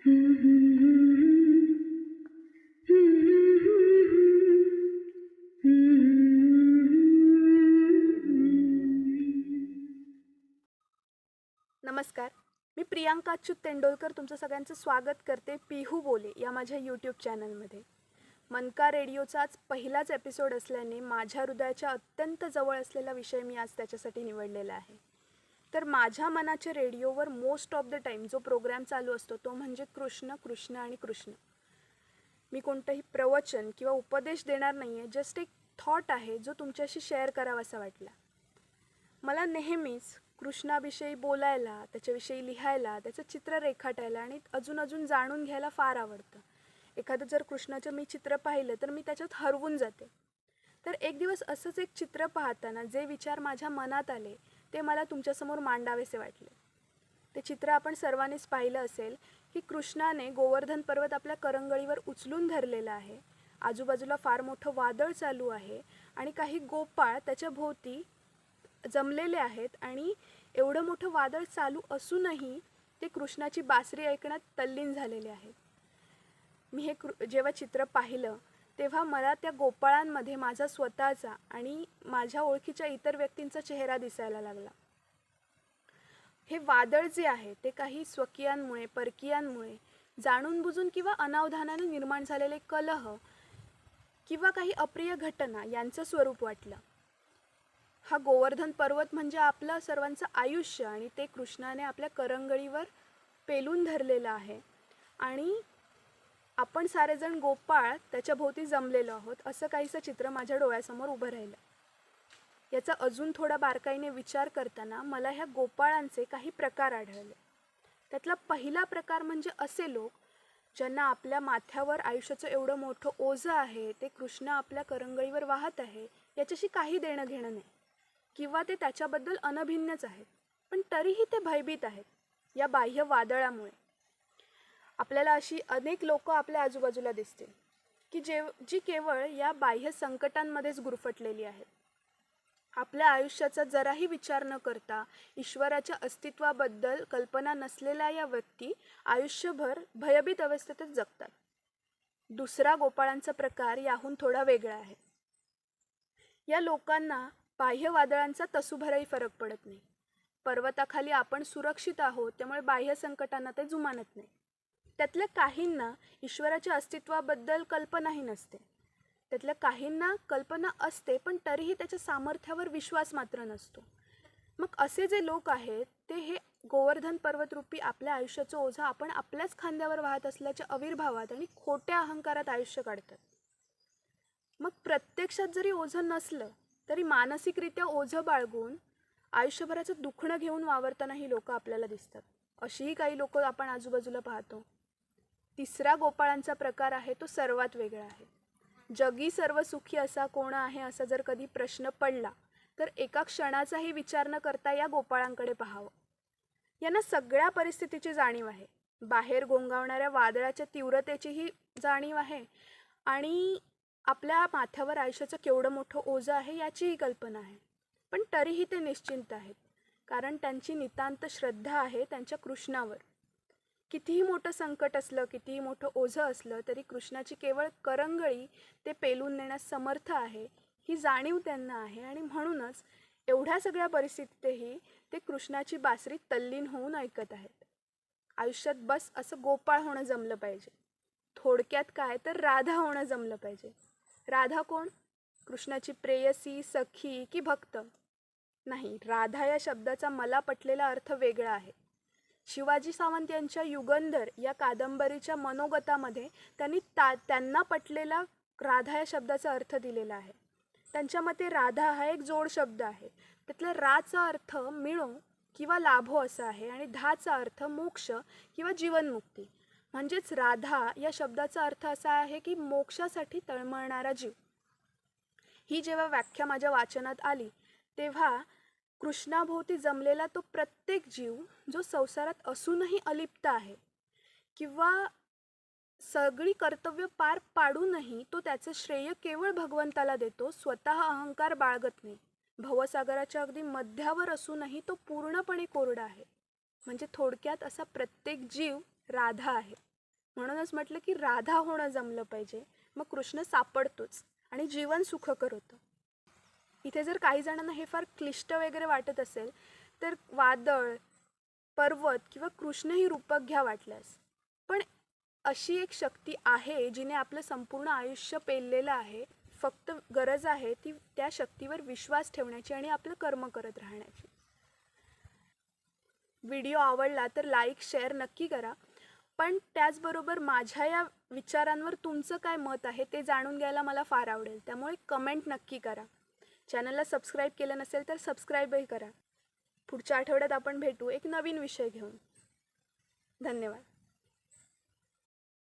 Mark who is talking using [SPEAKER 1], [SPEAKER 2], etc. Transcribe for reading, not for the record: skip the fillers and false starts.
[SPEAKER 1] नमस्कार, मी प्रियांका अच्युत तेंडोलकर तुमचं सगळ्यांचं स्वागत करते पिहू बोले या माझ्या यूट्यूब चॅनलमध्ये. मनका रेडिओचा आज पहिलाच एपिसोड असल्याने माझ्या हृदयाच्या अत्यंत जवळ असलेला विषय मी आज त्याच्यासाठी निवडलेला आहे. तर माझ्या मनाच्या रेडिओवर मोस्ट ऑफ द टाईम जो प्रोग्राम चालू असतो तो म्हणजे कृष्ण कृष्ण आणि कृष्ण. मी कोणतंही प्रवचन किंवा उपदेश देणार नाही आहे, जस्ट एक थॉट आहे जो तुमच्याशी शेअर करावासा वाटला. मला नेहमीच कृष्णाविषयी बोलायला, त्याच्याविषयी लिहायला, त्याचं चित्र रेखाटायला आणि अजून जाणून घ्यायला फार आवडतं. एखादं जर कृष्णाचं मी चित्र पाहिलं तर मी त्याच्यात हरवून जाते. तर एक दिवस असंच एक चित्र पाहताना जे विचार माझ्या मनात आले ते मला तुमच्यासमोर मांडावेसे वाटले. ते चित्र आपण सर्वांनीच पाहिलं असेल की कृष्णाने गोवर्धन पर्वत आपल्या करंगळीवर उचलून धरलेला आहे. आजूबाजूला फार मोठं वादळ चालू आहे आणि काही गोपाळ त्याच्या भोवती जमलेले आहेत आणि एवढं मोठं वादळ चालू असूनही ते कृष्णाची बासरी ऐकण्यात तल्लीन झालेले आहेत. मी हे जेव्हा चित्र पाहिलं तेव्हा मला त्या गोपाळांमध्ये माझा स्वतःचा आणि माझ्या ओळखीच्या इतर व्यक्तींचा चेहरा दिसायला लागला. हे वादळ जे आहे ते काही स्वकीयांमुळे, परकीयांमुळे, जाणून बुजून किंवा अनावधानाने निर्माण झालेले कलह किंवा काही अप्रिय घटना यांचं स्वरूप वाटलं. हा गोवर्धन पर्वत म्हणजे आपलं सर्वांचं आयुष्य आणि ते कृष्णाने आपल्या करंगळीवर पेलून धरलेलं आहे आणि आपण सारेजण गोपाळ त्याच्या भोवती जमलेलो आहोत, असं काहीसं चित्र माझ्या डोळ्यासमोर उभं राहिलं. याचा अजून थोडा बारकाईने विचार करताना मला ह्या गोपाळांचे काही प्रकार आढळले. त्यातला पहिला प्रकार म्हणजे असे लोक ज्यांना आपल्या माथ्यावर आयुष्याचं एवढं मोठं ओझं आहे, ते कृष्ण आपल्या करंगळीवर वाहत आहे याच्याशी काही देणं घेणं नाही किंवा ते त्याच्याबद्दल अनभिन्नच आहेत, पण तरीही ते भयभीत आहेत या बाह्य वादळामुळे. आपल्याला अशी अनेक लोक आपल्या आजूबाजूला दिसतील की जी केवळ या बाह्य संकटांमध्येच गुरफटलेली आहेत. आपल्या आयुष्याचा जराही विचार न करता ईश्वराच्या अस्तित्वाबद्दल कल्पना नसलेल्या या व्यक्ती आयुष्यभर भयभीत अवस्थेतच जगतात. दुसरा गोपाळांचा प्रकार याहून थोडा वेगळा आहे. या लोकांना बाह्य वादळांचा तसूभरही फरक पडत नाही. पर्वताखाली आपण सुरक्षित आहोत त्यामुळे बाह्य संकटांना ते जुमानत नाही. त्यातल्या काहींना ईश्वराच्या अस्तित्वाबद्दल कल्पनाही नसते. त्यातल्या काहींना कल्पना असते पण तरीही त्याच्या सामर्थ्यावर विश्वास मात्र नसतो. मग असे जे लोक आहेत ते हे गोवर्धन पर्वतरूपी आपल्या आयुष्याचं ओझं आपण आपल्याच खांद्यावर वाहत असल्याच्या अविर्भावात आणि खोट्या अहंकारात आयुष्य काढतात. मग प्रत्यक्षात जरी ओझं नसलं तरी मानसिकरित्या ओझं बाळगून आयुष्यभराचं दुखणं घेऊन वावरतानाही लोक आपल्याला दिसतात. अशीही काही लोक आपण आजूबाजूला पाहतो. तिसरा गोपाळांचा प्रकार आहे तो सर्वात वेगळा आहे. जगी सर्व सुखी असा कोण आहे असा जर कधी प्रश्न पडला तर एका क्षणाचाही विचार न करता या गोपाळांकडे पाहावं. यांना सगळ्या परिस्थितीची जाणीव आहे. बाहेर घोंगावणाऱ्या वादळाच्या तीव्रतेचीही जाणीव आहे आणि आपल्या माथ्यावर आयुष्याचं केवढं मोठं ओझं आहे याचीही कल्पना आहे. पण तरीही ते निश्चिंत आहेत कारण त्यांची नितांत श्रद्धा आहे त्यांच्या कृष्णावर. कितीही मोठं संकट असलं, कितीही मोठं ओझं असलं तरी कृष्णाची केवळ करंगळी ते पेलून नेण्यास समर्थ आहे ही जाणीव त्यांना आहे आणि म्हणूनच एवढ्या सगळ्या परिस्थितीतही ते कृष्णाची बासरी तल्लीन होऊन ऐकत आहेत. आयुष्यात बस असं गोपाळ होणं जमलं पाहिजे. थोडक्यात काय तर राधा होणं जमलं पाहिजे. राधा कोण? कृष्णाची प्रेयसी, सखी की भक्त? नाही, राधा या शब्दाचा मला पटलेला अर्थ वेगळा आहे. शिवाजी सावंत यांच्या युगंधर या कादंबरीच्या मनोगतामध्ये त्यांनी त्यांना पटलेला राधा या शब्दाचा अर्थ दिलेला आहे. त्यांच्या मते राधा हा एक जोड शब्द आहे. त्यातला राचा अर्थ मिळो किंवा लाभो असा आहे आणि धाचा अर्थ मोक्ष किंवा जीवनमुक्ती. म्हणजेच राधा या शब्दाचा अर्थ असा आहे की मोक्षासाठी तळमळणारा जीव. ही जेव्हा व्याख्या माझ्या वाचनात आली तेव्हा कृष्णाभोवती जमलेला तो प्रत्येक जीव जो संसारात असूनही अलिप्त आहे किंवा सगळी कर्तव्य पार पाडूनही तो त्याचं श्रेय केवळ भगवंताला देतो, स्वतः अहंकार बाळगत नाही, भवसागराच्या अगदी मध्यावर असूनही तो पूर्णपणे कोरडा आहे. म्हणजे थोडक्यात असा प्रत्येक जीव राधा आहे. म्हणूनच म्हटलं की राधा होणं जमलं पाहिजे, मग कृष्ण सापडतोच आणि जीवन सुखकर होतं. इथे जर काही जणांना हे फार क्लिष्ट वगैरे वाटत असेल तर वादळ, पर्वत किंवा कृष्ण ही रूपक घ्या वाटल्यास. पण अशी एक शक्ती आहे जिने आपलं संपूर्ण आयुष्य पेललेलं आहे. फक्त गरज आहे ती त्या शक्तीवर विश्वास ठेवण्याची आणि आपलं कर्म करत राहण्याची. व्हिडिओ आवडला तर लाईक शेअर नक्की करा. पण त्याचबरोबर माझ्या या विचारांवर तुमचं काय मत आहे ते जाणून घ्यायला मला फार आवडेल. त्यामुळे कमेंट नक्की करा. चॅनलला सबस्क्राईब केलं नसेल तर सबस्क्राईबही करा. पुढच्या आठवड्यात आपण भेटू एक नवीन विषय घेऊन. धन्यवाद.